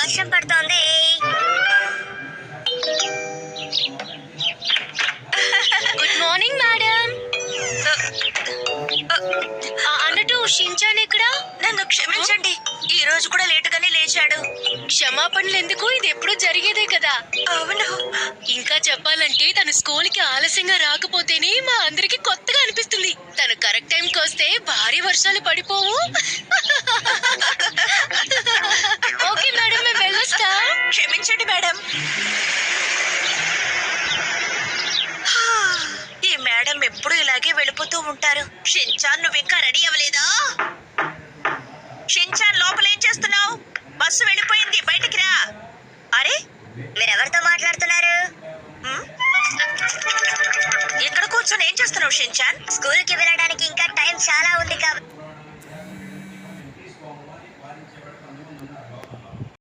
వర్షం పడుతోంది. Good morning madam. అన్నట్టు షించాన్ ఎక్కడ? నన్ను క్షమించండి, ఈ రోజు కూడా లేటుగానే లేచాడు. క్షమాపణలు ఎందుకు? ఇది ఎప్పుడు జరిగేదే కదా. అవును. ఇంకా చెప్పాలంటే తను స్కూల్ కి ఆలస్యంగా రాకపోతేనే మా అందరికి కొత్తగా అనిపిస్తుంది. తను కరెక్ట్ టైంకి వస్తే భారీ వర్షాలు పడిపోవు. ఓకే మేడం, మేము వెళ్ళొస్తా. క్షమించండి మేడం. ఈ మేడం ఎప్పుడు ఇలాగే వెళ్ళిపోతూ ఉంటారు. షించాన్, నువ్వు ఇంకా రెడీ అవ్వలేదా? షించాన్, లోపల ఏం చేస్తున్నావు? బస్సు వెళ్ళిపోయింది, బయటికి రా. అరే, మీరెవరితో మాట్లాడుతున్నారు? ఇక్కడ కూర్చొని ఏం చేస్తున్నావు షించాన్? స్కూల్ కి వెళ్ళడానికి ఇంకా టైం చాలా ఉంది కాబట్టి